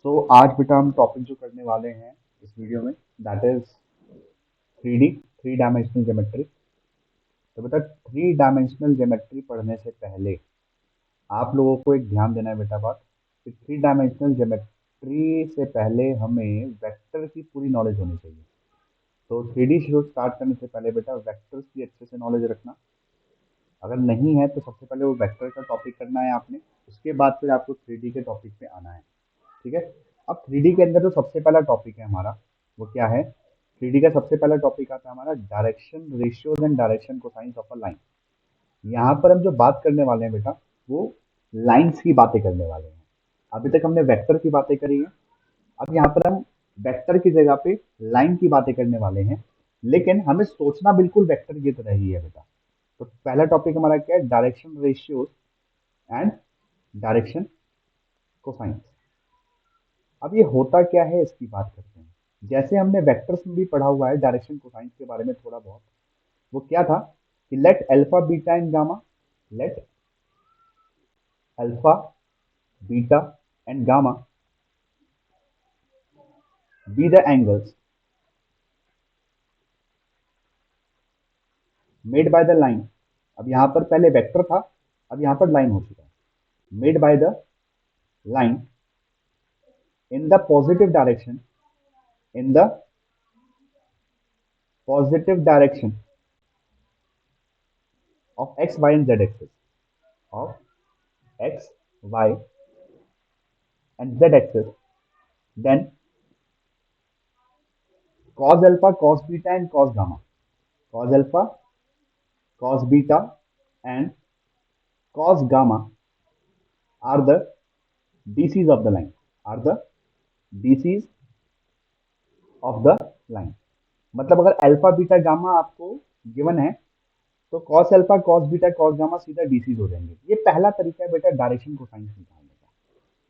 आज बेटा हम टॉपिक जो करने वाले हैं इस वीडियो में that is three D three dimensional geometry. तो बेटा थ्री डायमेंशनल ज्योमेट्री पढ़ने से पहले आप लोगों को एक ध्यान देना है बेटा बात कि थ्री डायमेंशनल ज्योमेट्री से पहले हमें वेक्टर की पूरी नॉलेज होनी चाहिए। तो थ्री डी शुरू स्टार्ट करने से पहले बेटा वेक्टर्स की अच्छे से नॉलेज रखना। अगर नहीं है तो सबसे पहले वो वेक्टर का टॉपिक करना है आपने, उसके बाद फिर आपको थ्री डी के टॉपिक पे आना है। ठीक है। अब थ्री डी के अंदर जो सबसे पहला टॉपिक है हमारा वो क्या है? थ्री डी का सबसे पहला टॉपिक आता है हमारा direction ratios and direction cosines of a line. यहाँ पर हम जो बात करने वाले हैं बेटा वो लाइंस की बातें करने वाले हैं। अभी तक हमने वेक्टर की बातें करी है, अब यहाँ पर हम वेक्टर की जगह पे लाइन की बातें करने वाले हैं, लेकिन हमें सोचना बिल्कुल वेक्टर की तरह ही है बेटा। तो पहला टॉपिक हमारा क्या है? Direction ratios and direction cosines. अब ये होता क्या है इसकी बात करते हैं। जैसे हमने वेक्टर्स में भी पढ़ा हुआ है डायरेक्शन कोसाइंस के बारे में थोड़ा बहुत। वो क्या था कि let alpha beta and gamma, let alpha beta and gamma be the angles made by the line. अब यहां पर पहले वेक्टर था, अब यहां पर लाइन हो चुका है। Made by the line in the positive direction, in the positive direction of X Y and Z axis, of X Y and Z axis, then cos alpha, cos beta and cos gamma. Cos alpha, cos beta and cos gamma are the DCs of the line. Are the DCs of the line. मतलब अगर alpha beta gamma आपको given है तो cos alpha cos beta cos gamma सीधा DCs हो जाएंगे। ये पहला तरीका है बेटा डायरेक्शन को साइंस निकालने का।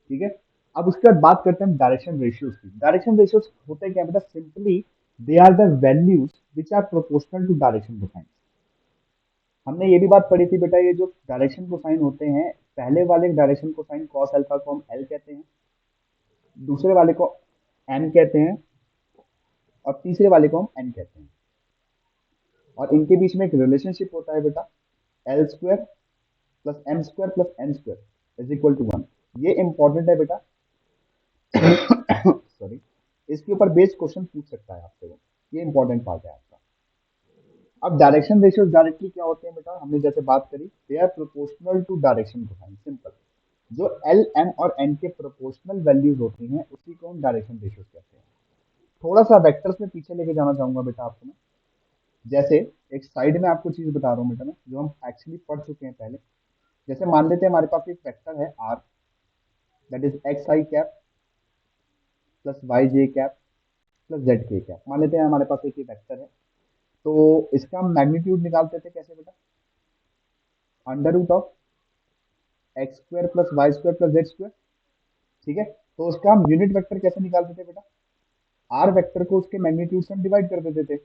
ठीक है। अब उसके बाद बात करते हैं डायरेक्शन रेशियोज की। डायरेक्शन रेशियोज होते क्या है बेटा? Simply they are the values which are proportional to direction cosine. हमने ये भी बात पढ़ी थी बेटा, ये जो डायरेक्शन कोसाइन होते हैं, पहले वाले डायरेक्शन कोसाइन कॉस अल्फा को हम एल कहते हैं, दूसरे वाले को एन कहते हैं और तीसरे वाले को हम एन कहते हैं। और इनके बीच में एक रिलेशनशिप होता है बेटा, L square plus M square plus N square is equal to one. ये इंपॉर्टेंट है बेटा। सॉरी, इसके ऊपर बेस्ड क्वेश्चन पूछ सकता है आपसे वो, ये इंपॉर्टेंट पार्ट है आपका। अब डायरेक्शन रेशियोज डायरेक्टली क्या होते हैं बेटा? हमने जैसे बात करी, they are proportional to direction cosine. Simple, जो एल एम और एन के प्रोपोर्शनल वैल्यूज होती हैं उसी को हम डायरेक्शन रेशियोज कहते हैं। थोड़ा सा वेक्टर्स में पीछे लेके जाना चाहूंगा बेटा आपको मैं। जैसे एक साइड में आपको चीज बता रहा हूँ बेटा मैं, जो हम एक्चुअली पढ़ चुके हैं पहले। जैसे मान लेते हैं हमारे पास एक वेक्टर है R, that is x I cap plus Y J cap plus Z K cap. मान लेते हैं हमारे पास एक ही वेक्टर है। तो इसका हम मैग्नीट्यूड निकालते थे कैसे बेटा? Under root of X square plus Y square plus Z square. ठीक है। तो उसका हम यूनिट वेक्टर कैसे निकालते थे बेटा? आर वेक्टर को उसके मैग्नीट्यूड से हम डिवाइड कर देते थे।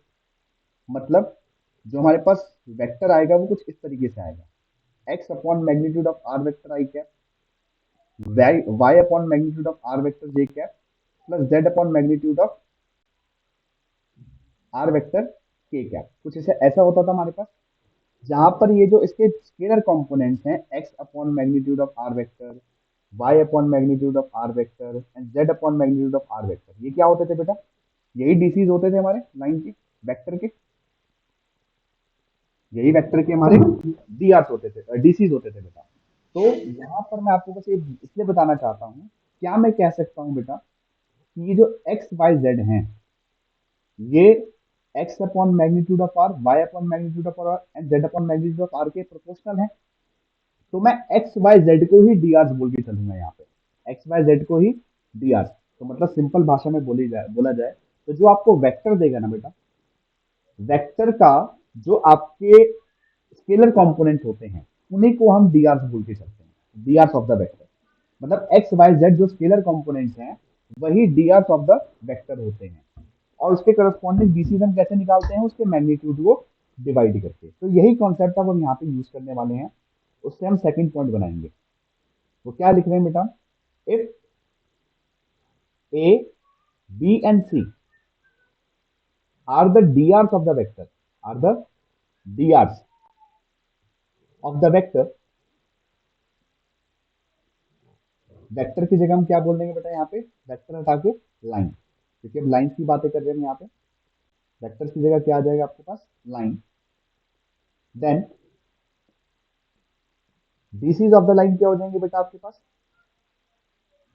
मतलब जो हमारे पास वेक्टर आएगा वो कुछ इस तरीके से आएगा, X upon magnitude of R vector I cap, Y upon magnitude of R vector J cap plus Z upon magnitude of R vector K cap. कुछ ऐसे ऐसा होता था हमारे पास, जहां पर ये जो इसके स्केलर कंपोनेंट्स हैं, X upon magnitude of R vector, Y upon magnitude of R vector and Z upon magnitude of R vector, ये क्या होते थे बेटा? यही डीसीज होते थे हमारे लाइन के, वेक्टर के। यही वेक्टर के हमारे डी आर होते थे, डीसीज होते थे बेटा। तो यहाँ पर मैं आपको बस ये इसलिए बताना चाहता हूँ, क्या मैं कह सकता हूँ बेटा कि ये जो एक्स वाई जेड हैं, ये X upon magnitude of R, Y upon magnitude of R and Z upon magnitude of R के प्रोपोर्शनल है। तो मैं एक्स वाई जेड को ही डी आर बोल के चलूंगा यहाँ पे, एक्स वाई जेड को ही डी आर। तो मतलब सिंपल भाषा में बोला जाए तो जो आपको वेक्टर देगा ना बेटा, वेक्टर का जो आपके स्केलर कंपोनेंट होते हैं उन्हीं को हम डी आर बोल के चलते हैं, D R of the vector. मतलब एक्स वाई जेड जो स्केलर कंपोनेंट्स हैं वही D R of the vector होते हैं। और उसके करस्पॉन्डिंग डीसीज हम कैसे निकालते हैं? उसके मैग्नीट्यूड को डिवाइड करके। तो यही कॉन्सेप्ट अब हम यहाँ पे यूज करने वाले हैं। उससे हम सेकंड पॉइंट बनाएंगे। वो क्या लिख रहे हैं बेटा? If A, B and C are the DRs of the vector, are the DRs of the vector. Vector की जगह हम क्या बोल देंगे बेटा यहाँ पे, वेक्टर हटा के लाइन, क्योंकि हम लाइन की बातें कर रहे हैं यहाँ पे। वेक्टर की जगह क्या आ जाएगा आपके पास, line. Then DCs of the line क्या हो जाएंगे बेटा आपके पास,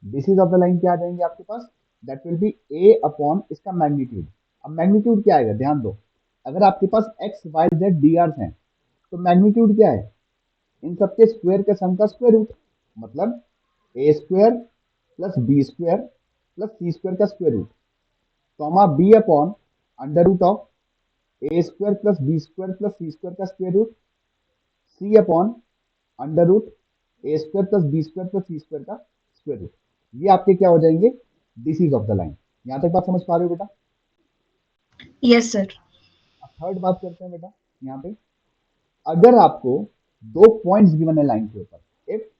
डीसीज ऑफ द लाइन क्या आ जाएंगे आपके पास, that will be a upon इसका मैग्नीट्यूड। अब मैग्नीट्यूड क्या आएगा, ध्यान दो, अगर आपके पास x Y z D R है तो मैग्नीट्यूड क्या है, इन सबके स्क्वायर के सम का स्क्वायर रूट, मतलब a square plus b square plus c square का square root, comma b upon under root of a square plus b square plus c square का square root, c upon under root a square plus b square plus c square का square root. ये आपके क्या हो जाएंगे, DCs of the line. यहां तक बात समझ पा रहे हो बेटा? Yes sir. अब थर्ड बात करते हैं बेटा, यहाँ पे अगर आपको दो पॉइंट्स गिवन है लाइन के ऊपर, इफ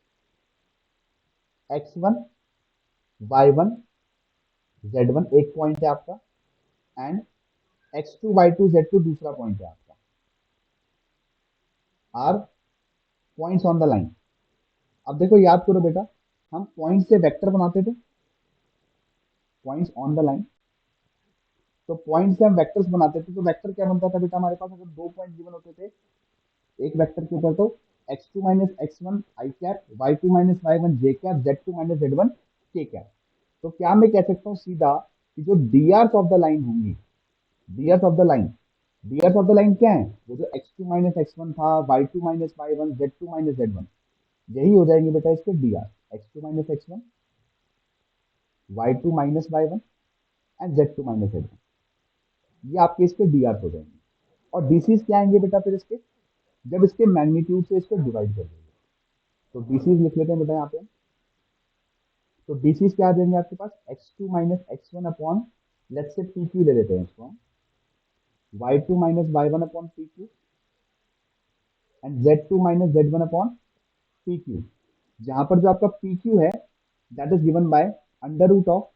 x1 y1 z1 एक पॉइंट है आपका, एंड x2 y2 z2 दूसरा पॉइंट है आपका, are points on the line. अब देखो याद करो बेटा, हम पॉइंट से वेक्टर बनाते थे, पॉइंट्स ऑन द लाइन, तो पॉइंट से हम वेक्टर्स बनाते थे, तो वेक्टर क्या बनता था बेटा हमारे पास, अगर दो पॉइंट गिवन होते थे एक वेक्टर के ऊपर, तो x2 minus x one i cap, y2 minus Y one j cap, z2 minus z1 k cap. तो क्या मैं कह सकता हूँ सीधा कि जो डी ऑफ द लाइन होंगी, D of the line, D of the line क्या है, वो जो x2 माइनस एक्स वन था, y2 minus Y one, z2 minus z1, यही हो जाएंगे बेटा इसके D R, X two minus x one, Y two minus Y one and Z two minus Z one, ये आपके इसके डी आर हो जाएंगे। और डीसीज क्या आएंगे बेटा फिर इसके, जब इसके मैग्नीट्यूड से इसको डिवाइड कर देंगे, तो डीसीज लिख लेते हैं बेटा यहाँ पे। तो डीसीज क्या आ जाएंगे आपके पास, x two minus x one upon, let's say p q ले लेते हैं इसको, y two minus Y one upon p q and Z two minus Z one upon p q. जहां पर जो आपका पी क्यू है that is given by under root of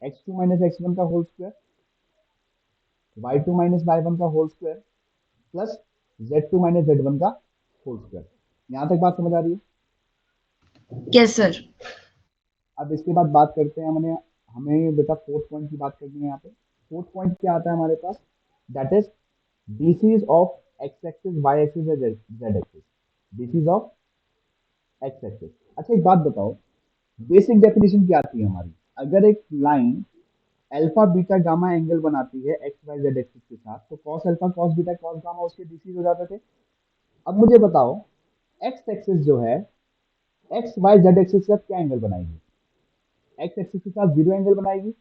x two minus x one का whole square, y two minus Y one का whole square plus z two minus Z one का whole square. यहाँ तक बात समझ आ रही है? Yes sir. अब इसके बाद बात करते हैं, हमने हमें बेटा फोर्थ पॉइंट की बात करनी है यहाँ पे। फोर्थ पॉइंट क्या आता है हमारे पास, that is DCs of x axis, y axis या z axis, DCs of x axis. अच्छा एक बात बताओ, बेसिक डेफिनेशन क्या आती है हमारी, अगर एक line alpha beta gamma angle बनाती है एक्स वाई जेड एक्सिस के साथ, तो cos alpha cos beta cos gamma उसके डीसीज हो जाते थे। अब मुझे बताओ, एक्स एक्सिस जो है, एक्स वाई जेड एक्सिस के साथ क्या एंगल बनाएगी, एक्स एक्सिस के साथ जीरो एंगल बनाएगी,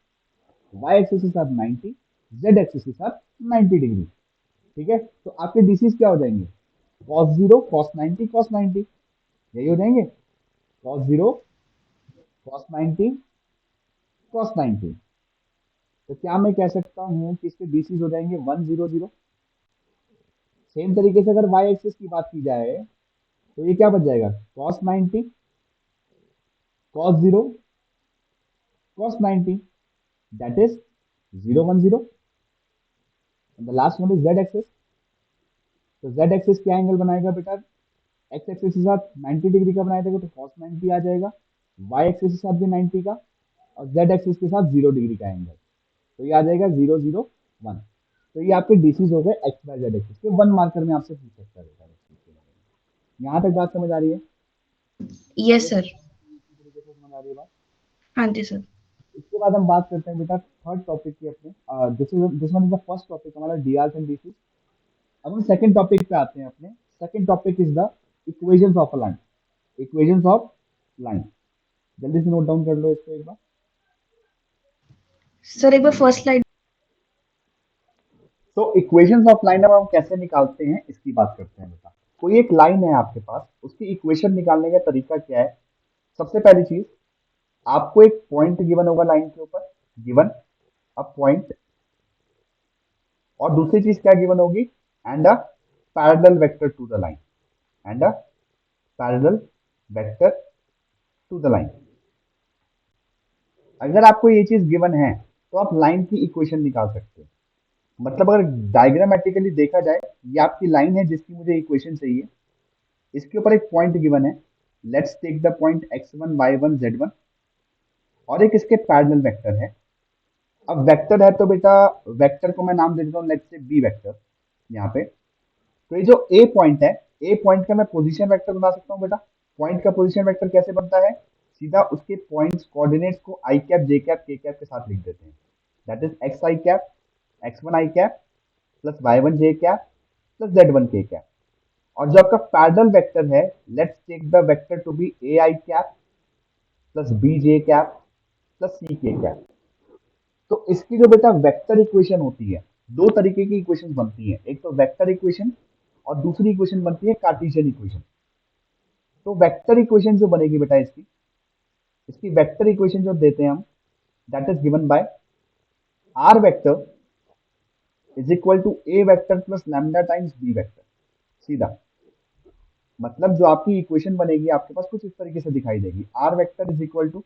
वाई एक्सिस के साथ 90, जेड एक्सिस के साथ 90 डिग्री। ठीक है, तो आपके डीसीज क्या हो जाएंगे, कॉस जीरो कॉस 90 कॉस 90, यही हो जाएंगे, कॉस जीरो कॉस 90 कॉस 90। तो क्या मैं कह सकता हूँ कि इसके डीसीज हो जाएंगे 100। सेम तरीके से अगर वाई एक्सिस की बात की जाए, तो ये क्या बच जाएगा, cos 90 cos zero cos 90, that is 010। The last one is Z axis. तो जेड एक्सिस क्या एंगल बनाएगा बेटा, एक्स एक्सिस के साथ 90 डिग्री का बनाया जाएगा तो कॉस 90 आ जाएगा, वाई एक्सिस के साथ भी 90 का, और जेड एक्सिस के साथ 0 डिग्री का एंगल, तो ये आ जाएगा 001। तो ये आपके डीसीज हो गए एक्स वाई जेड एक्सिस के, वन मार्कर में आपसे पूछ सकता है बेटा इस चीज के बारे में। यहाँ तक बात समझ आ रही है? यस ये सर। इसी तरीके से समझ आ रही है बात। हाँ जी सर। इसके बाद हम बात करते हैं बेटा थर्ड टॉपिक की अपने, this one is the first topic हमारा डी आर एंड डीसी। अब हम सेकंड टॉपिक पे आते हैं अपने। Second topic is the equations of a line, equations of line. जल्दी से नोट डाउन कर लो इसको एक बार। सर एक बार फर्स्ट स्लाइड। तो इक्वेशंस ऑफ लाइन अब हम कैसे निकालते हैं इसकी बात करते हैं बेटा। कोई एक लाइन है आपके पास, उसकी इक्वेशन निकालने का तरीका क्या है। सबसे पहली चीज, आपको एक पॉइंट गिवन होगा लाइन के ऊपर, गिवन अ पॉइंट, और दूसरी चीज क्या गिवन होगी, and a parallel vector to the line, and a parallel vector to the line. अगर आपको ये चीज गिवन है तो आप लाइन की इक्वेशन निकाल सकते हो। मतलब अगर डायग्रामेटिकली देखा जाए, ये आपकी लाइन है जिसकी मुझे इक्वेशन चाहिए। इसके ऊपर एक पॉइंट गिवन है, let's take the point x1 y1 z1, और एक इसके पैरेलल वेक्टर है। अब वेक्टर है तो बेटा वेक्टर को मैं नाम दे देता हूँ लेट्स से बी वेक्टर यहाँ पे। तो ये जो ए पॉइंट है, ए पॉइंट का मैं पोजीशन वेक्टर बना सकता हूँ बेटा। पॉइंट का पोजीशन वेक्टर कैसे बनता है? सीधा उसके पॉइंट्स कोऑर्डिनेट्स को आई कैप जे कैप के कैप के साथ लिख देते हैं। That is x I cap, x one i cap plus y one j cap plus z one k cap. और जो आपका पैरेलल वेक्टर है, let's take the vector to be a i cap plus b j cap plus c k cap. तो इसकी जो बेटा vector equation होती है, दो तरीके की इक्वेशन बनती है, एक तो वेक्टर इक्वेशन और दूसरी इक्वेशन बनती है कार्टेशियन इक्वेशन। तो वेक्टर इक्वेशन जो बनेगी बेटा इसकी इसकी वेक्टर इक्वेशन जो देते हैं हम, that is given by R vector is equal to A vector plus lambda times B vector. सीधा मतलब जो आपकी इक्वेशन बनेगी आपके पास कुछ इस तरीके से दिखाई देगी, r vector is equal to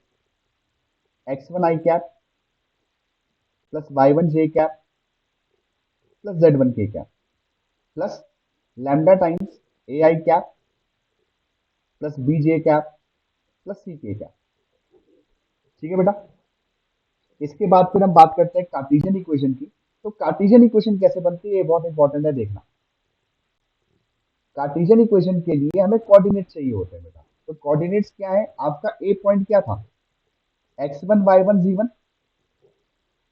x one i cap plus y one j cap plus z one k cap plus lambda times a i cap plus b j cap plus c k cap. ठीक है बेटा। इसके बाद फिर हम बात करते हैं कार्टेशियन इक्वेशन की। तो कार्टेशियन इक्वेशन कैसे बनती है ये बहुत इंपॉर्टेंट है देखना। कार्टेशियन इक्वेशन के लिए हमें कोऑर्डिनेट चाहिए होते हैं बेटा। तो कोऑर्डिनेट्स क्या है? आपका ए पॉइंट क्या था? x1 y1 z1।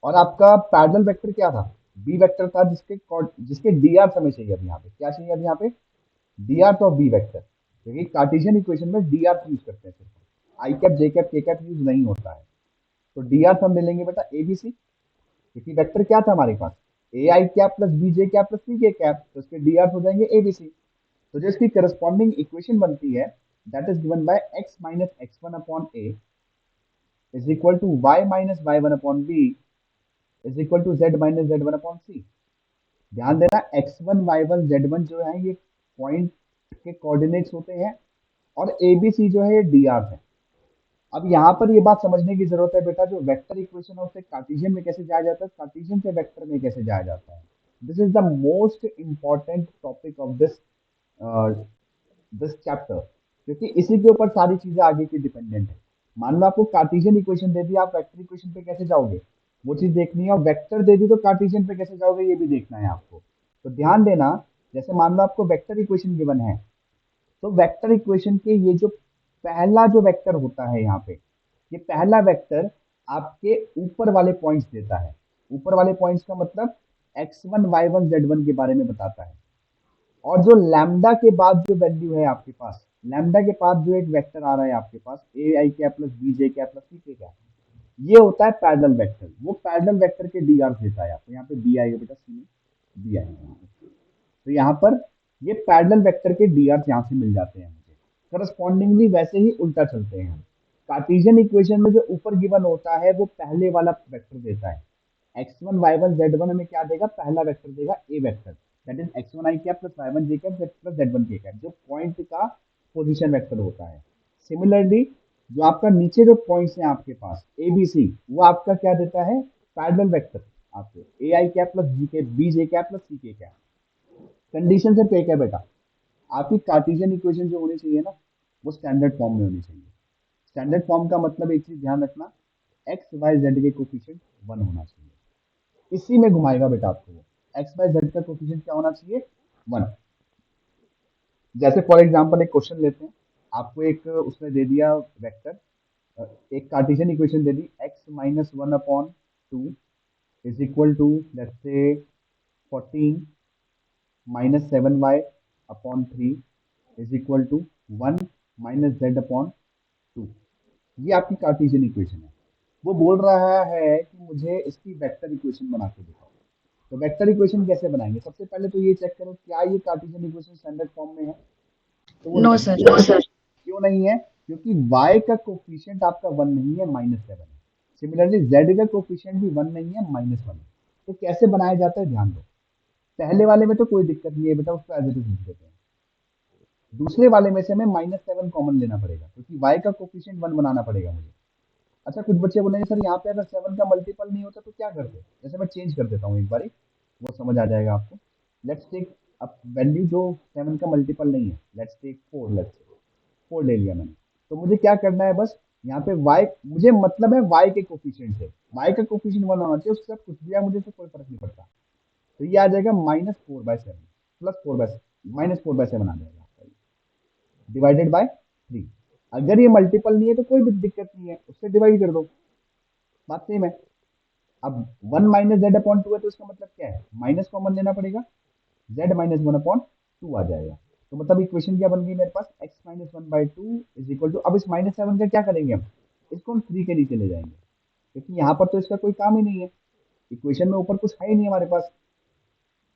और आपका पैरेलल वेक्टर क्या था? बी वेक्टर था, जिसके डी आर हमें चाहिए। अब यहाँ पे क्या चाहिए? अब यहाँ पे D R of B vector, क्योंकि कार्टेशियन इक्वेशन में डी आर यूज करते हैं, सिर्फ आई कैप जे कैप के कैप यूज नहीं होता है। तो डी आर हम ले लेंगे बेटा ए बी सी, क्योंकि वेक्टर क्या था हमारे पास? A i cap plus b j cap plus c k cap, तो उसके डी आर हो जाएंगे ए बी सी। तो जो इसकी करस्पॉन्डिंग इक्वेशन बनती है, that is given by x minus x one upon a is equal to y minus Y one upon b is equal to z minus Z one upon c. ध्यान देना x1 y1 z1 जो है ये point के coordinates होते हैं, और A B C जो है ये डी आर है। अब यहाँ पर ये बात समझने की जरूरत है बेटा, जो वेक्टर इक्वेशन है उससे कार्टेशियन में कैसे जाया जाता है, कार्टेशियन से वेक्टर में कैसे जाया जाता है। This is the most important topic of this chapter, क्योंकि इसी के ऊपर सारी चीजें आगे की डिपेंडेंट है। मान लो आपको कार्टेशियन इक्वेशन दे दी, आप वेक्टर इक्वेशन पे कैसे जाओगे वो चीज देखनी है, और वेक्टर दे दी तो कार्टेशियन पे कैसे जाओगे ये भी देखना है आपको। तो ध्यान देना, जैसे मान लो आपको वेक्टर इक्वेशन गिवन है, तो वेक्टर इक्वेशन के ये जो पहला जो वेक्टर होता है यहाँ पे, ये पहला वेक्टर आपके ऊपर वाले पॉइंट्स देता है। ऊपर वाले पॉइंट्स का मतलब x1 y1 z1 के बारे में बताता है। और जो लैम्डा के बाद जो वैल्यू है आपके पास, लैम्डा के पास जो एक वेक्टर आ रहा है आपके पास a i cap plus b j cap plus c k cap, ये होता है पैरेलल वेक्टर। वो पैरेलल वेक्टर के डी आर देता है आपको। यहाँ पे बी आएगा बेटा, सी में बी आएगा। तो यहाँ पर ये पैरेलल वेक्टर के डी आर यहाँ से मिल जाते हैं मुझे। करस्पॉन्डिंगली वैसे ही उल्टा चलते हैं हम। कार्टेशियन इक्वेशन में जो ऊपर गिवन होता है वो पहले वाला वेक्टर देता है। x1 y1 z1 हमें क्या देगा? पहला वेक्टर देगा a vector, that is x1 i cap plus y1 j cap plus z1 k cap, जो पॉइंट का पोजीशन वेक्टर होता है। सिमिलरली जो आपका नीचे जो पॉइंट्स हैं आपके पास ए बी सी, वो आपका क्या देता है? पैरेलल वेक्टर आपको ए आई कैप प्लस जी के B j cap plus c k cap. Condition सिर्फ एक है बेटा, आपकी कार्टेशियन इक्वेशन जो होनी चाहिए ना, वो स्टैंडर्ड फॉर्म में होनी चाहिए। स्टैंडर्ड फॉर्म का मतलब एक चीज ध्यान रखना, एक्स वाई जेड के कोफिशिएंट 1 होना चाहिए। इसी में घुमाएगा बेटा आपको वो। एक्स वाई जेड का कोफिशिएंट क्या होना चाहिए? 1। जैसे फॉर एग्जांपल एक क्वेश्चन लेते हैं, आपको एक उसने दे दिया वेक्टर, एक कार्टेशियन इक्वेशन दे दी, X minus one upon two is equal to let's say 14 minus seven Y upon three is equal to 1 minus Z upon two. ये आपकी कार्टेशियन इक्वेशन है। वो बोल रहा है कि मुझे इसकी वेक्टर इक्वेशन बना के दिखाओ। तो वेक्टर इक्वेशन कैसे बनाएंगे? सबसे पहले तो ये चेक करो क्या ये कार्टेशियन इक्वेशन स्टैंडर्ड फॉर्म में है। तो वो नो सर। No sir. क्यों नहीं है? क्योंकि y का कोफिशिएंट आपका 1 नहीं है, -7 है। सिमिलरली z का कोफिशिएंट भी 1 नहीं है, -1 है। तो कैसे बनाया जाता है ध्यान दो। पहले वाले में तो कोई दिक्कत नहीं है बेटा, उसको एज इट इज लिख देते हैं। दूसरे वाले में से हमें -7 कॉमन लेना पड़ेगा, क्योंकि y का कोफिशिएंट 1 बनाना पड़ेगा मुझे। अच्छा, कुछ बच्चे बोलेंगे सर यहाँ पे अगर 7 का मल्टीपल नहीं होता तो क्या करते? जैसे मैं चेंज कर देता हूँ एक बारी, वो समझ आ जाएगा आपको। लेट्स टेक अब वैल्यू जो 7 का मल्टीपल नहीं है, लेट्स टेक 4, लेट्स 4 ले लिया मैंने। तो मुझे क्या करना है, बस यहाँ पे y, मुझे मतलब है y के कोफिशिएंट से, y का कोफिशिएंट 1 होना चाहिए, उसके साथ कुछ भी है मुझे तो कोई फर्क नहीं पड़ता। तो ये आ जाएगा -4/7 +4/7, -4/7 आ जाएगा आपका, डिवाइडेड बाय 3। अगर ये मल्टीपल नहीं है तो कोई भी दिक्कत नहीं है, उससे डिवाइड कर दो, बात सेम है। अब 1 - z/2 है तो इसका मतलब क्या है, माइनस कॉमन लेना पड़ेगा, z-1/2 आ जाएगा। तो मतलब इक्वेशन क्या बन गई मेरे पास, x-1/2 इज इक्वल टू, अब इस -7 का क्या करेंगे हम, इसको हम 3 के नीचे ले जाएंगे, क्योंकि यहाँ पर तो इसका कोई काम ही नहीं है, इक्वेशन में ऊपर कुछ है ही नहीं हमारे पास।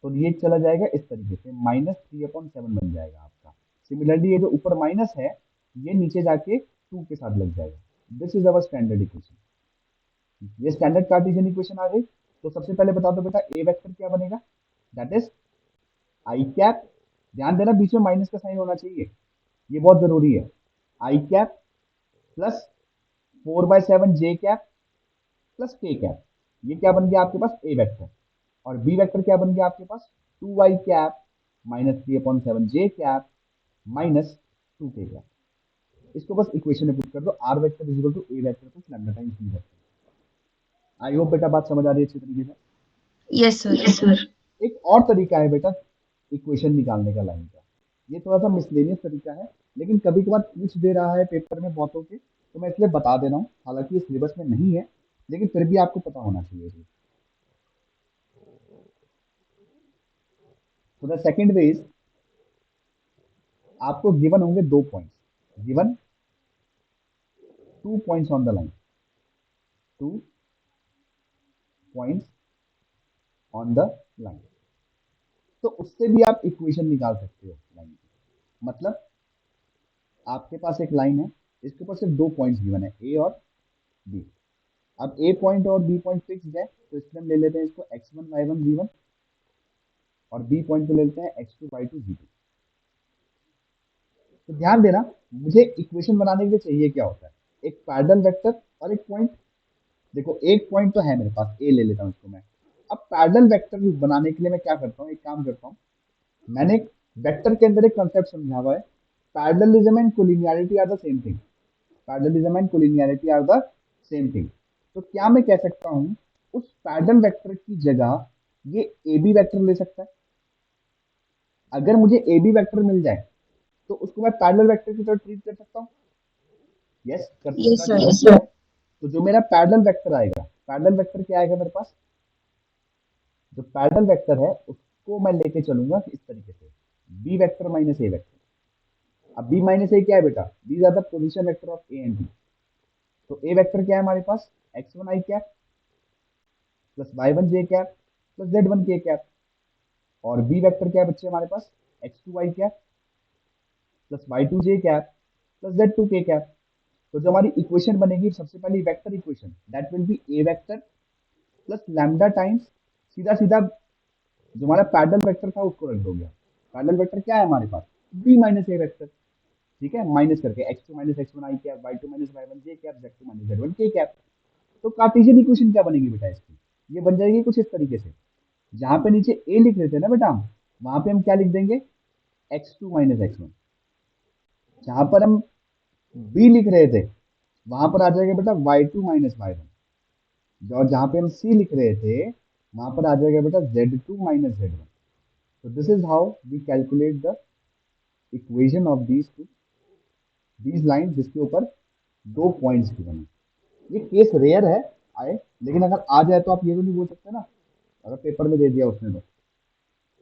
तो ये चला जाएगा इस तरीके से, -3/7 बन जाएगा आपका। सिमिलरली ये जो ऊपर माइनस है, ये नीचे जाके 2 के साथ लग जाएगा। This is our standard equation. ये स्टैंडर्ड कार्टेशियन इक्वेशन आ गई। तो सबसे पहले बता दो बेटा, ए वेक्टर क्या बनेगा, दैट इज आई कैप, ध्यान देना बीच में माइनस का साइन होना चाहिए, ये बहुत जरूरी है, आई कैप प्लस 4/7 जे कैप प्लस के कैप, ये क्या बन गया आपके पास, ए वेक्टर। और बी वेक्टर क्या बन गया आपके पास, 2 आई कैप -3/7 जे कैप -2 के कैप। इसको बस इक्वेशन में पुट कर दो, R vector is equal to A vector plus lambda times B vector. I hope बेटा बात समझ आ रही है अच्छी तरीके से। Yes sir. Yes sir. एक और तरीका है बेटा इक्वेशन निकालने का लाइन का, ये थोड़ा सा मिसलेनियस तरीका है, लेकिन कभी कभार पूछ दे रहा है पेपर में बहुतों के, तो मैं इसलिए बता दे रहा हूँ, हालांकि ये सिलेबस में नहीं है, लेकिन फिर भी आपको पता होना चाहिए। तो द सेकंड वे इज, आपको गिवन होंगे 2 points, given 2 points on the line, 2 points on the line. तो उससे भी आप इक्वेशन निकाल सकते हो लाइन की। मतलब आपके पास एक लाइन है, इसके ऊपर सिर्फ 2 पॉइंट्स गिवन है, ए और बी। अब ए पॉइंट और बी पॉइंट फिक्स है, तो इसलिए हम ले लेते हैं इसको x1 y1 z1, और बी पॉइंट को ले लेते हैं x2 y2 z2। तो ध्यान देना, मुझे इक्वेशन बनाने के लिए चाहिए क्या होता है, एक पैरेलल वेक्टर और एक पॉइंट। देखो एक पॉइंट तो है मेरे पास, ए ले लेता हूँ इसको मैं। अब पैरेलल वेक्टर बनाने के लिए मैं क्या करता हूँ, एक काम करता हूँ, मैंने एक वेक्टर के अंदर एक कंसेप्ट समझा हुआ है, parallelism and collinearity are the same thing, parallelism and collinearity are the same thing. तो क्या मैं कह सकता हूँ, उस पैरेलल वेक्टर की जगह ये ए बी वेक्टर ले सकता है। अगर मुझे ए बी वेक्टर मिल जाए तो उसको मैं पैरेलल वेक्टर की तरह ट्रीट कर सकता हूँ, यस कर यस सकता सर। yes, sir। तो जो मेरा पैरेलल वेक्टर आएगा, पैरेलल वेक्टर क्या आएगा मेरे पास, जो पैरेलल वेक्टर है उसको मैं लेके चलूंगा इस तरीके से, बी वेक्टर माइनस ए वेक्टर। अब बी माइनस ए क्या है बेटा, these are the position vector of A and B. तो ए वेक्टर क्या है हमारे पास, x1 i cap plus y1 j cap plus z1 k cap. और बी वेक्टर क्या है बच्चे हमारे पास, x2 i cap plus y2 j cap plus z2 k cap. तो जो हमारी इक्वेशन बनेगी सबसे पहली vector equation, that will be A vector plus lambda times, सीधा सीधा जो हमारा पैरेलल वेक्टर था उसको रख दोगे। पैरेलल वेक्टर क्या है हमारे पास, बी माइनस ए वेक्टर, ठीक है, माइनस करके x2 minus x1 i cap, y2 minus y1 j cap, z2 minus z1 k cap. तो कार्टेशियन इक्वेशन क्या बनेगी बेटा इसकी, ये बन जाएगी कुछ इस तरीके से, जहां पे नीचे ए लिख रहे थे ना बेटा हम, वहां पे हम क्या लिख देंगे, x2 माइनस x1। जहां पर हम बी लिख रहे थे वहां पर आ जाएगा बेटा y2 माइनस y1। और जहां पे हम सी लिख रहे थे वहां पर आ जाएगा बेटा z2 माइनस z1। तो this is how we calculate the equation of these line, जिसके ऊपर 2 पॉइंट्स गिवन है। ये केस रेयर है आए, लेकिन अगर आ जाए तो आप ये तो नहीं बोल सकते ना, अगर पेपर में दे दिया उसने तो,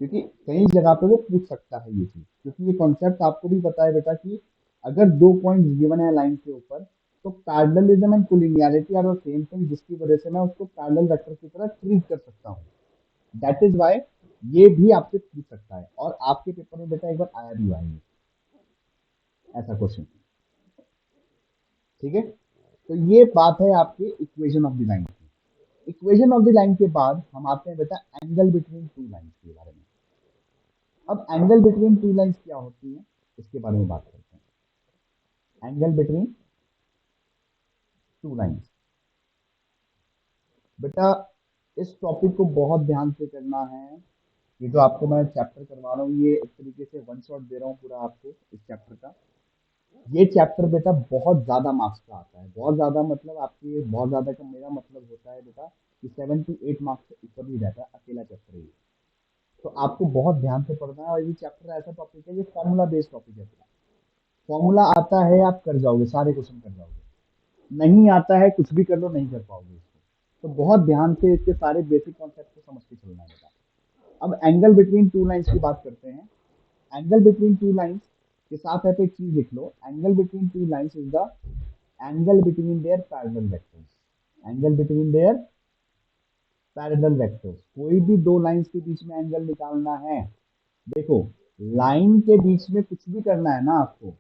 क्योंकि कई जगह पे वो पूछ सकता है ये चीज, क्योंकि ये कॉन्सेप्ट आपको भी पता है बेटा कि अगर 2 पॉइंट्स गिवन है लाइन के ऊपर, तो parallelism and collinearity are the same thing, जिसकी वजह से मैं उसको पैरेलल वेक्टर की तरह ट्रीट कर सकता हूँ। दैट इज वाई ये भी आपसे पूछ सकता है, और आपके पेपर में बेटा एक बार आया भी हुआ है ऐसा क्वेश्चन, ठीक है। तो ये बात है आपके इक्वेशन ऑफ द लाइन की। इक्वेशन ऑफ द लाइन के बाद हम आते हैं बेटा एंगल बिटवीन टू लाइन्स के बारे में। अब एंगल बिटवीन टू लाइन्स क्या होती है, इसके बारे में बात करते हैं। एंगल बिटवीन टू लाइन्स, बेटा इस टॉपिक को बहुत ध्यान से करना है। ये जो आपको मैं चैप्टर करवा रहा हूँ, ये एक तरीके से वन शॉट दे रहा हूँ पूरा आपको इस चैप्टर का। ये चैप्टर बेटा बहुत ज्यादा मार्क्स का आता है, बहुत ज्यादा मतलब आपके बहुत ज्यादा का मेरा मतलब होता है बेटा कि 7 to 8 मार्क्स से ऊपर ही रहता है अकेला चैप्टर ये। तो आपको बहुत ध्यान से पढ़ना है, और ये चैप्टर ऐसा टॉपिक है, ये फॉर्मूला बेस्ड टॉपिक है बेटा। फॉर्मूला आता है आप कर जाओगे, सारे क्वेश्चन कर जाओगे। नहीं आता है कुछ भी कर लो, नहीं कर पाओगे इसको। तो बहुत ध्यान से इसके सारे बेसिक कॉन्सेप्ट को समझ के चलना है बेटा। अब एंगल बिटवीन टू लाइंस की बात करते हैं। एंगल बिटवीन टू लाइंस के साथ आप एक चीज लिख लो, angle between two lines is the angle between their parallel vectors. Angle between their parallel vectors, कोई भी दो लाइंस के बीच में एंगल निकालना है। देखो, लाइन के बीच में कुछ भी करना है ना आपको,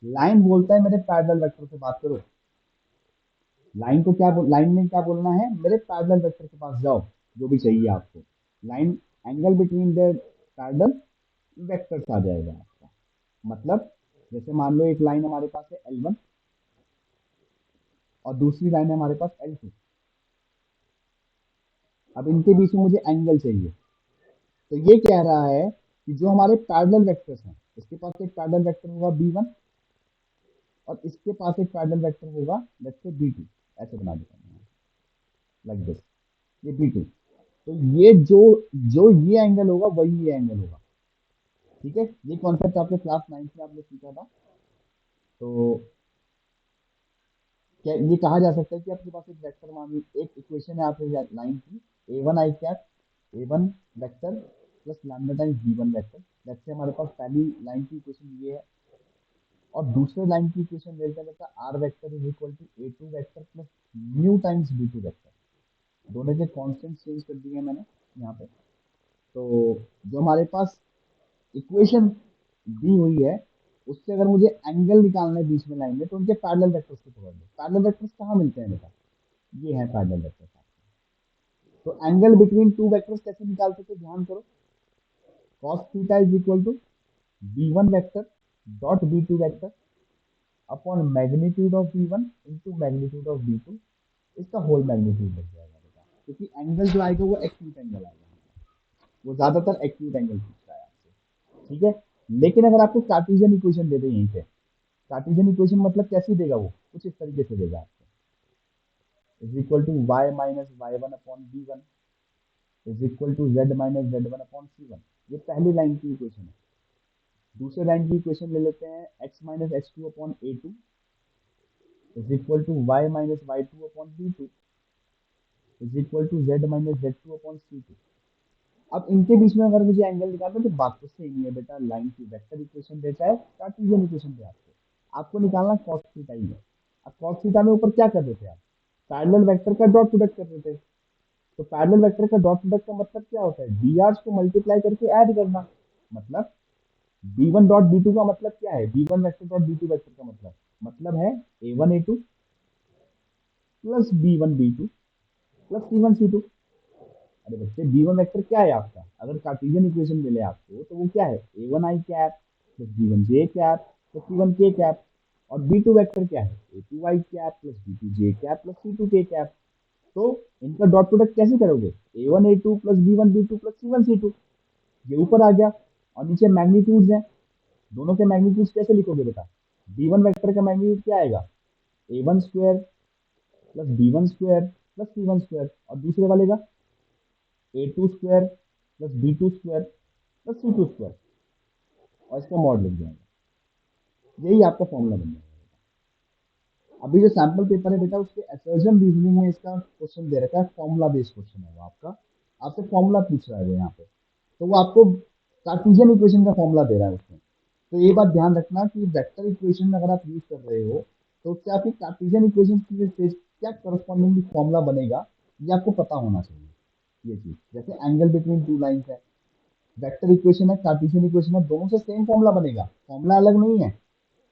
लाइन बोलता है मेरे पैरेलल वेक्टर से बात करो। लाइन को क्या लाइन में क्या बोलना है, मेरे पैरेलल वेक्टर के पास जाओ, जो भी चाहिए आपको। Line angle between the parallel vectors आ जाएगा आपका। मतलब जैसे मान लो एक लाइन हमारे पास है L1 और दूसरी लाइन है हमारे पास L2। अब इनके बीच में मुझे एंगल चाहिए। तो ये कह रहा है कि जो हमारे पैरेलल वेक्टर्स हैं, इसके पास एक पैरेलल वेक्टर होगा B1 और इसके पास एक पैरेलल वेक्टर होगा लेट्स से B2। ऐसे बना देता हूँ लाइक दिस, ये B2। तो ये जो जो ये एंगल होगा वही ये एंगल होगा। ठीक है, ये कॉन्सेप्ट आपने क्लास 9 में आपने सीखा था। तो क्या ये कहा जा सकता है कि आपके पास एक वेक्टर मान एक इक्वेशन है आपकी लाइन की, A1 i cap, A1 vector plus lambda times B1 vector. जैसे से हमारे पास पहली लाइन की इक्वेशन ये है, और दूसरे लाइन की इक्वेशन ले लेते हैं R vector is equal to A2 vector plus mu times B2 vector. दोनों के कांस्टेंट चेंज कर दिए मैंने यहाँ पे। तो जो हमारे पास इक्वेशन दी हुई है, उससे अगर मुझे एंगल निकालना है बीच में लाइन में, तो उनके पैरेलल वेक्टर्स को पकड़ लो। पैरेलल वेक्टर्स कहाँ मिलते हैं बेटा, ये है पैरेलल वेक्टर्स। तो एंगल बिटवीन टू वेक्टर्स कैसे निकालते थे, ध्यान करो। cos theta is equal to B1 vector dot B2 vector upon magnitude of B1 into magnitude of B2, इसका होल मैग्नीट्यूड लग जाएगा बेटा, क्योंकि एंगल जो आएगा वो एक्यूट एंगल आएगा। वो ज्यादातर एक्यूट एंगल पूछ रहा है आपसे। ठीक है, लेकिन अगर आपको कार्टेशियन इक्वेशन दे दे यहीं पे, कार्टेशियन इक्वेशन मतलब कैसी देगा, वो कुछ इस तरीके से देगा आपको, is equal to Y minus Y one upon B1 is equal to Z minus Z one upon C1। ये पहली लाइन की इक्वेशन है। दूसरे लाइन की इक्वेशन ले लेते हैं, X minus X two upon A2 is equal to Y minus Y two upon B2 is equal to Z minus Z two upon C2। अब इनके बीच में अगर मुझे एंगल निकालना है, तो बात तो सेम ही है बेटा, लाइन की वेक्टर इक्वेशन देता है, कार्टेशियन इक्वेशन दे आपको, आपको निकालना cos थीटा ही है। अब cos थीटा में ऊपर क्या कर देते हैं आप, पैरेलल वेक्टर का डॉट प्रोडक्ट कर देते हैं। तो पैरेलल वेक्टर का डॉट प्रोडक्ट का मतलब क्या होता है, br को मल्टीप्लाई करके ऐड करना। मतलब b1 डॉट b2 का मतलब क्या है, b1 vector dot b2 vector का मतलब है a1 a2 plus b1 b2 plus c1 c2। अरे बच्चे, B1 वेक्टर क्या है आपका, अगर कार्टेशियन इक्वेशन मिले आपको तो वो क्या है, A1 i cap plus B1 J cap plus C1 के कैप। और B2 वेक्टर क्या है, A2 आई कैप प्लस B2 जे कैप प्लस C2 के कैप। तो इनका डॉट प्रोडक्ट कैसे करोगे, A1 A2 plus B1 B2 plus C1 C2। ये ऊपर आ गया, और नीचे मैग्नीट्यूड्स हैं, दोनों के मैग्नीट्यूड्स कैसे लिखोगे बेटा, B1 वेक्टर का मैग्नीट्यूड क्या आएगा, A1 square plus B1 square plus C1 square, और दूसरे वाले का A2 square plus B2 square plus C2 square, और इसका मॉड लिख जाएगा। यही आपका फॉर्मूला बन जाएगा। अभी जो सैंपल पेपर है बेटा, उसके असर्जन रीजनिंग में इसका क्वेश्चन दे रखा है, फॉर्मूला बेस्ड क्वेश्चन है वो आपका। आपसे फॉर्मूला पूछ रहा है वो यहाँ पे, तो वो आपको कार्टेशियन इक्वेशन का फॉर्मूला दे रहा है उसमें। तो ये बात ध्यान रखना कि वेक्टर इक्वेशन अगर आप यूज कर रहे हो, तो उससे आपकी कार्टेशियन इक्वेशन की क्या करस्पॉन्डिंग फॉर्मूला बनेगा, ये आपको पता होना चाहिए। ये चीज जैसे एंगल बिटवीन टू लाइंस है, वेक्टर इक्वेशन है, कार्टेशियन इक्वेशन है, दोनों से सेम फॉर्मूला बनेगा, फॉर्मूला अलग नहीं है।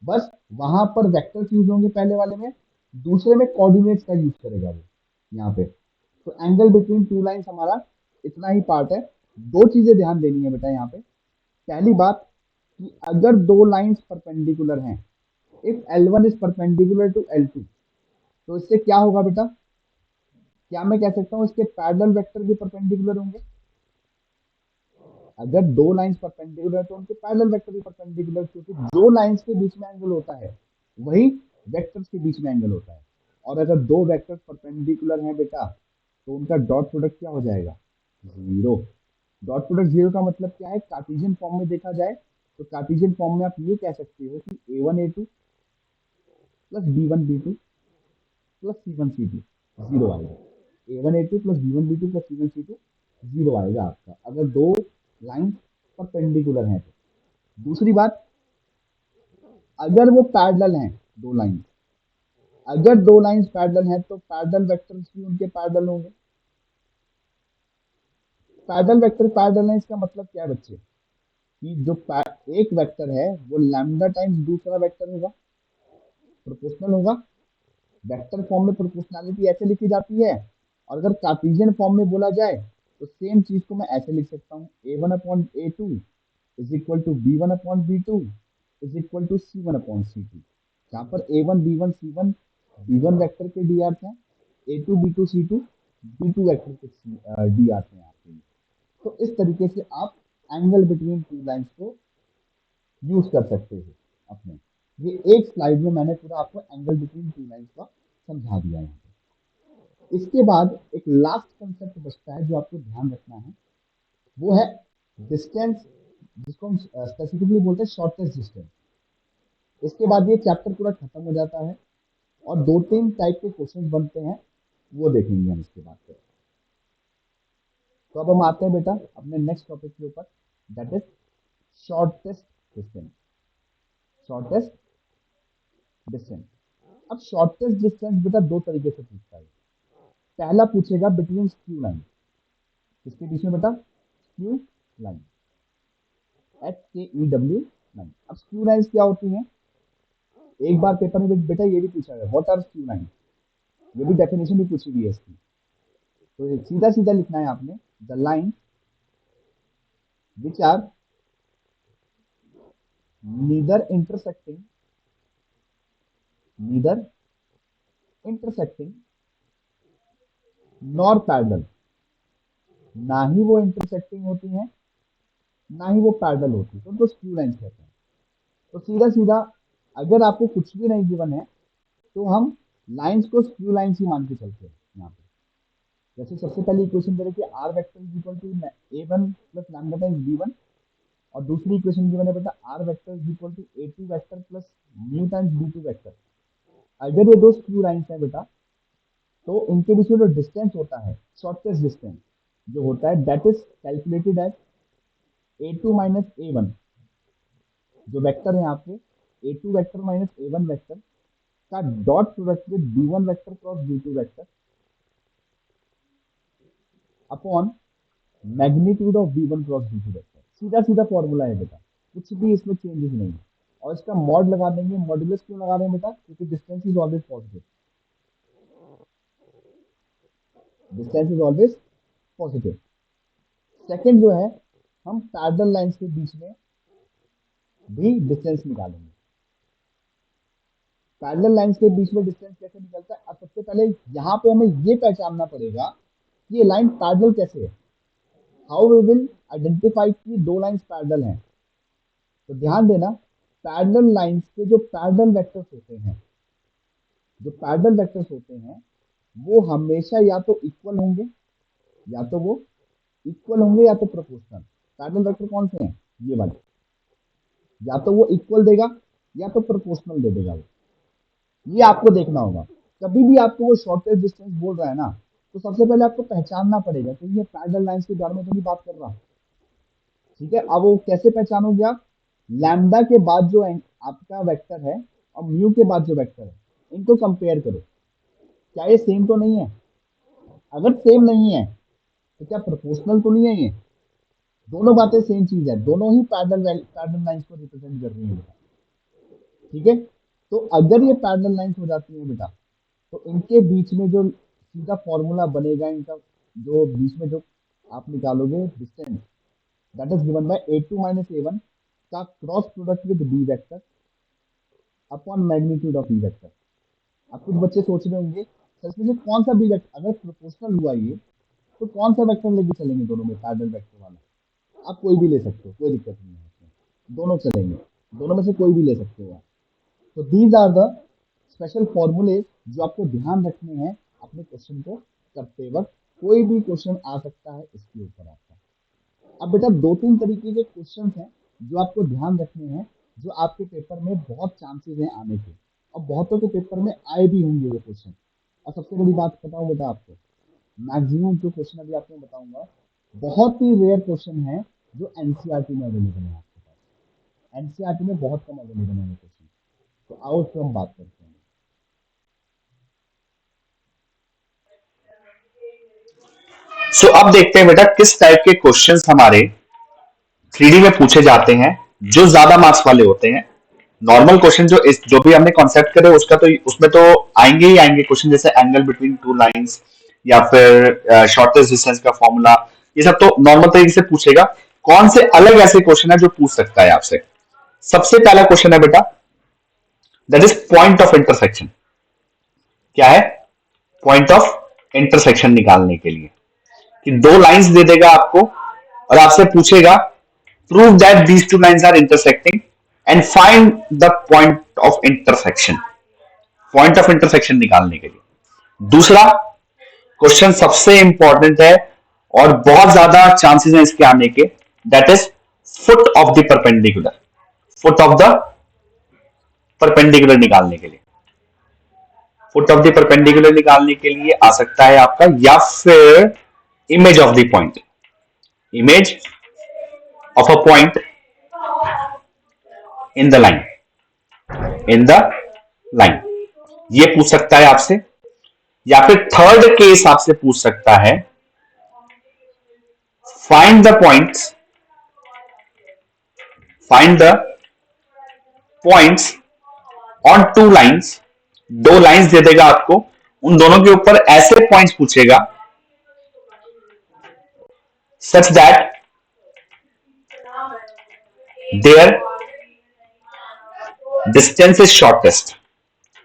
बस वहां पर वेक्टर्स यूज होंगे पहले वाले में, दूसरे में कोऑर्डिनेट्स का यूज करेगा वो यहाँ पे। तो एंगल बिटवीन टू लाइंस हमारा इतना ही पार्ट है। दो चीजें ध्यान देनी है बेटा यहाँ पे। पहली बात कि अगर दो लाइंस परपेंडिकुलर हैं, if L1 is perpendicular to L2, तो इससे क्या होगा बेटा, क्या मैं कह सकता हूँ इसके पैरेलल वेक्टर भी परपेंडिकुलर होंगे? अगर दो लाइंस परपेंडिकुलर है तो उनके पैरेलल वेक्टर भी परपेंडिकुलर, क्योंकि जो लाइंस के बीच में एंगल होता है वही वेक्टर्स के बीच में एंगल होता है। और अगर दो वेक्टर्स परपेंडिकुलर हैं बेटा, तो उनका डॉट प्रोडक्ट क्या हो जाएगा? जीरो। डॉट प्रोडक्ट जीरो का मतलब क्या है? कार्टेशियन फॉर्म में देखा जाए तो कार्टेशियन फॉर्म में आप ये कह सकते हो कि a1 a2 plus b1 b2 plus c1 c2 zero आएगा। a1 a2 plus b1 b2 plus c1 c2 zero आएगा आपका, अगर दो लाइन परपेंडिकुलर हैं तो। दूसरी बात, अगर वो पैरेलल हैं, दो लाइन, अगर दो लाइंस पैरेलल हैं तो पैरेलल वेक्टर्स भी उनके पैरेलल होंगे। पैरेलल वेक्टर पैरेलल है, इसका मतलब क्या है बच्चे? कि जो एक वेक्टर है वो लैम्डा टाइम्स दूसरा वेक्टर होगा, प्रोपोर्शनल होगा। वेक्टर फॉर्म में प्रोपोर्शनैलिटी ऐसे लिखी जाती है, और अगर कार्टेशियन फॉर्म में बोला जाए तो सेम चीज को मैं ऐसे लिख सकता हूँ, a1/a2 is equal to b1/b2 is equal to c1/c2, जहाँ पर a1 b1 c1 b1 vector के डी आर्थ हैं, a2 b2 c2 b2 vector के डी आर्थ हैं आपके। तो इस तरीके से आप एंगल बिटवीन टू लाइंस को यूज कर सकते हो अपने। ये एक स्लाइड में मैंने पूरा आपको एंगल बिटवीन टू लाइंस का समझा दिया है। इसके बाद एक लास्ट कंसेप्ट बचता है जो आपको ध्यान रखना है, वो है डिस्टेंस, जिसको हम स्पेसिफिकली बोलते हैं शॉर्टेस्ट डिस्टेंस। इसके बाद ये चैप्टर पूरा खत्म हो जाता है और दो तीन टाइप के क्वेश्चन बनते हैं, वो देखेंगे हम इसके बाद फिर। तो अब हम आते हैं बेटा अपने नेक्स्ट टॉपिक के ऊपर, that is shortest distance. Shortest distance. अब शॉर्टेस्ट डिस्टेंस बेटा दो तरीके से पूछता है। पहला पूछेगा बिटवीन स्क्यू लाइन, किसके बीच में बेटा? Skew line, SKEW line. अब स्क्यू लाइन्स क्या होती हैं? एक बार पेपर में बेटा ये भी पूछा है, व्हाट आर स्क्यू लाइन, ये भी डेफिनेशन भी पूछी हुई है इसकी। तो सीधा सीधा लिखना है आपने, the line which are neither intersecting, neither intersecting nor parallel. ना ही वो इंटरसेक्टिंग होती हैं, ना ही वो पैरेलल होती है, तो स्क्यू लाइन्स कहते हैं। तो सीधा सीधा अगर आपको कुछ भी नहीं गिवन है तो हम लाइंस को स्क्यू लाइंस ही मान के चलते हैं यहाँ पे। जैसे सबसे पहले इक्वेशन दे रखी है R vector is equal to a1 plus lambda times b1, और दूसरी इक्वेशन गिवन है बेटा R vector is equal to a2 vector plus mu times b2 vector. अगर ये दो स्क्यू लाइंस हैं बेटा, तो इनके बीच में जो डिस्टेंस होता है, शॉर्टेस्ट डिस्टेंस जो होता है, that is calculated as a2 minus a1, जो वेक्टर है आपके a2 vector minus a1 vector का dot product with b1 vector cross b2 vector upon magnitude of b1 cross b2 vector. सीधा सीधा फॉर्मूला है बेटा, कुछ भी इसमें चेंजेस नहीं है। और इसका मॉड लगा देंगे। मॉड्यूलस क्यों लगा रहे हैं बेटा? क्योंकि distance is always positive, distance is always positive. Second जो है, हम पैरेलल लाइंस के बीच में भी डिस्टेंस निकालेंगे। पैरेलल लाइंस के बीच में डिस्टेंस कैसे निकलता है? अब सबसे पहले यहाँ पे हमें ये पहचानना पड़ेगा कि ये लाइन पैरेलल कैसे है। हाउ वी विल आइडेंटिफाई कि दो लाइंस पैरेलल हैं? तो ध्यान देना, पैरेलल लाइंस के जो पैरेलल वेक्टर्स होते हैं, जो पैरेलल वेक्टर्स होते हैं वो हमेशा या तो इक्वल होंगे, या तो वो इक्वल होंगे या तो प्रोपोर्शनल। पैरेलल वेक्टर कौन से हैं? ये वाले, या तो वो इक्वल देगा या तो प्रोपोर्शनल दे देगा वो। ये आपको देखना होगा। कभी भी आपको वो शॉर्टेस्ट डिस्टेंस बोल रहा है ना, तो सबसे पहले आपको पहचानना पड़ेगा कि ये पैरेलल लाइंस के बारे में तो नहीं बात कर रहा। ठीक है, अब वो कैसे पहचानोगे आप? लैम्डा के बाद जो आपका वेक्टर है और म्यू के बाद जो वेक्टर है, इनको कंपेयर करो, क्या ये सेम तो नहीं है? अगर सेम नहीं है तो क्या प्रोपोर्शनल तो नहीं है ये? दोनों बातें सेम चीज है, दोनों ही पैरेलल लाइंस को रिप्रेजेंट कर रही है बेटा। ठीक है, तो अगर ये पैरेलल लाइंस हो जाती है बेटा, तो इनके बीच में जो सीधा फॉर्मूला बनेगा, इनका जो बीच में जो आप निकालोगे distance, that is given bye a2 minus a1 का cross product with b vector upon magnitude of b vector. अब कुछ बच्चे सोच रहे होंगे तो इसमें से कौन सा बी वेक्टर, अगर प्रोपोर्शनल हुआ ये, तो कौन सा वेक्टर लेके चलेंगे दोनों में, पैरेलल वेक्टर वाला? आप कोई भी ले सकते हो, कोई दिक्कत नहीं है इसमें, दोनों चलेंगे, दोनों में से कोई भी ले सकते हो आप। तो दीज आर द स्पेशल फॉर्मूले जो आपको ध्यान रखने हैं अपने क्वेश्चन को करते वक्त। कोई भी क्वेश्चन आ सकता है इसके ऊपर आपका। अब बेटा 2-3 तरीके के क्वेश्चन हैं जो आपको ध्यान रखने हैं, जो आपके पेपर में बहुत चांसेस हैं आने के, और बहुतों के पेपर में आए भी होंगे ये क्वेश्चन। और सबसे बड़ी बात बताऊं बेटा आपको, मैक्सिमम जो क्वेश्चन अभी आपको बताऊंगा, बहुत ही रेयर क्वेश्चन है जो एनसीईआरटी में अवेलेबल है आपके पास। एनसीईआरटी में बहुत कम अवेलेबल है ये क्वेश्चन। तो आओ इस पर हम बात करते हैं। सो अब देखते हैं बेटा किस टाइप के क्वेश्चंस हमारे 3D में पूछे जाते हैं जो ज्यादा मार्क्स वाले होते हैं। नॉर्मल क्वेश्चन जो भी हमने कॉन्सेप्ट करे उसका तो उसमें तो आएंगे ही आएंगे क्वेश्चन, जैसे एंगल बिटवीन टू लाइंस या फिर शॉर्टेस्ट डिस्टेंस का फॉर्मूला, ये सब तो नॉर्मल तरीके से पूछेगा। कौन से अलग ऐसे क्वेश्चन है जो पूछ सकता है आपसे? सबसे पहला क्वेश्चन है बेटा, that is point of intersection. क्या है? पॉइंट ऑफ इंटरसेक्शन निकालने के लिए कि दो लाइंस दे देगा आपको और आपसे पूछेगा prove that these two lines are intersecting and find the point of intersection. Point of intersection निकालने के लिए दूसरा क्वेश्चन सबसे इंपॉर्टेंट है और बहुत ज्यादा चांसेस हैं इसके आने के, that is foot of the perpendicular. Foot of the perpendicular निकालने के लिए, फुट ऑफ द परपेंडिकुलर निकालने के लिए आ सकता है आपका, या फिर image of the point, image of a point in the line, in the line, ये पूछ सकता है आपसे। या फिर थर्ड केस आपसे पूछ सकता है find the points, find the points on two lines. दो लाइंस दे देगा आपको, उन दोनों के ऊपर ऐसे पॉइंट्स पूछेगा such that their distance is shortest,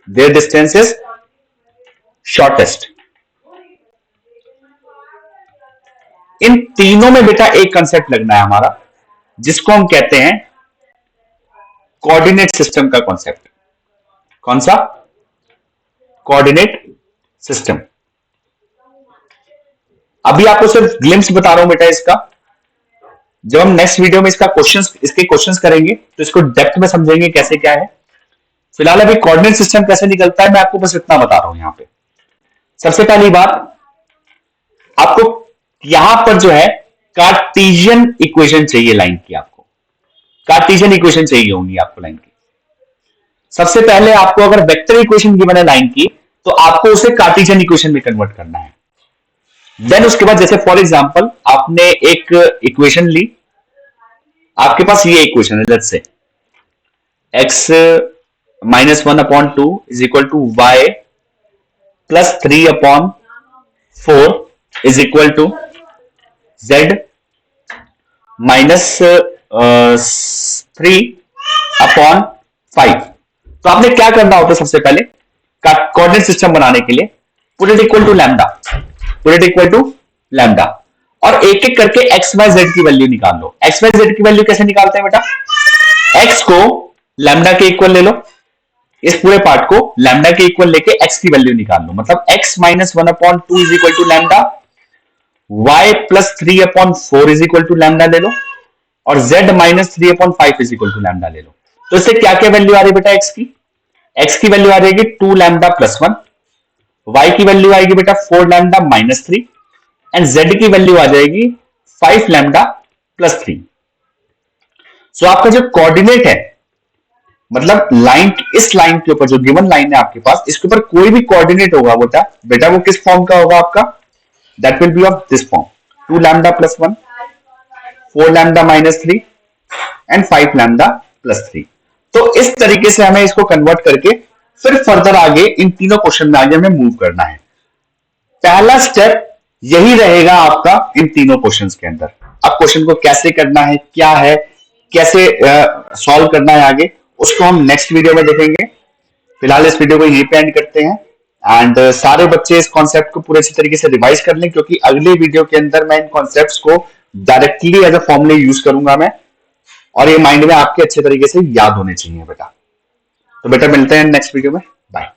their distance is shortest। इन तीनों में बेटा एक कंसेप्ट लगना है हमारा, जिसको हम कहते हैं कोऑर्डिनेट सिस्टम का कॉन्सेप्ट। कौन सा? Coordinate system. अभी आपको सिर्फ ग्लिम्स बता रहा हूं बेटा इसका, जब हम नेक्स्ट वीडियो में इसके क्वेश्चंस करेंगे तो इसको डेप्थ में समझेंगे कैसे क्या है। फिलहाल अभी कोऑर्डिनेट सिस्टम कैसे निकलता है मैं आपको बस इतना बता रहा हूं। यहां पे सबसे पहली बात, आपको यहां पर जो है कार्टेशियन इक्वेशन चाहिए लाइन की, आपको कार्टेशियन इक्वेशन चाहिए होंगी आपको लाइन की। सबसे पहले आपको अगर वेक्टर इक्वेशन गिवन है लाइन की, तो आपको उसे कार्टेशियन इक्वेशन में कन्वर्ट करना है। देन उसके बाद जैसे फॉर एग्जांपल आपने एक इक्वेशन ली, आपके पास ये इक्वेशन है, let's say x minus 1/2 is equal to y plus 3/4 is equal to z minus 3/5। तो आपने क्या करना होता है सबसे पहले कोऑर्डिनेट सिस्टम बनाने के लिए, put it equal to lambda, put it equal to lambda, और एक एक करके एक्स वाई जेड की वैल्यू निकाल लो। एक्स वाई जेड की वैल्यू कैसे निकालते हैं बेटा? एक्स को लैम्डा के इक्वल ले लो, इस पूरे पार्ट को लैम्डा के इक्वल लेके एक्स की वैल्यू निकाल लो, मतलब X minus 1/2 is equal to lambda, Y plus 3/4 is equal to lambda ले लो, और Z minus 3/5 is equal to lambda ले लो। तो इससे क्या क्या वैल्यू आ रही बेटा एक्स की? एक्स की वैल्यू आ रहेगी 2 लैम्डा प्लस 1, y की वैल्यू आएगी बेटा 4 लैम्डा माइनस 3, एंड z की वैल्यू आ जाएगी 5 लैम्डा प्लस 3। सो आपका जो कोऑर्डिनेट है, मतलब लाइन, इस लाइन के ऊपर जो गिवन लाइन है आपके पास, इसके ऊपर कोई भी कोऑर्डिनेट होगा बेटा वो किस फॉर्म का होगा आपका? That will B of this form, 2 lambda plus 1, 4 lambda minus 3 and 5 lambda plus 3। तो इस तरीके से हमें इसको कन्वर्ट करके फिर फर्दर आगे इन तीनों क्वेश्चन में आगे हमें मूव करना है। पहला स्टेप यही रहेगा आपका इन तीनों क्वेश्चंस के अंदर। अब क्वेश्चन को कैसे करना है, क्या है, कैसे सॉल्व करना है आगे, उसको हम नेक्स्ट वीडियो में देखेंगे। फिलहाल इस वीडियो को यहीं पे एंड करते हैं। एंड सारे बच्चे इस कॉन्सेप्ट को पूरे अच्छी तरीके से रिवाइज कर लें, क्योंकि अगले वीडियो के अंदर मैं इन कॉन्सेप्ट्स को डायरेक्टली एज अ फॉर्मूले यूज करूंगा मैं, और ये माइंड में आपके अच्छे तरीके से याद होने चाहिए बेटा। तो बेटा मिलते हैं नेक्स्ट वीडियो में, बाय।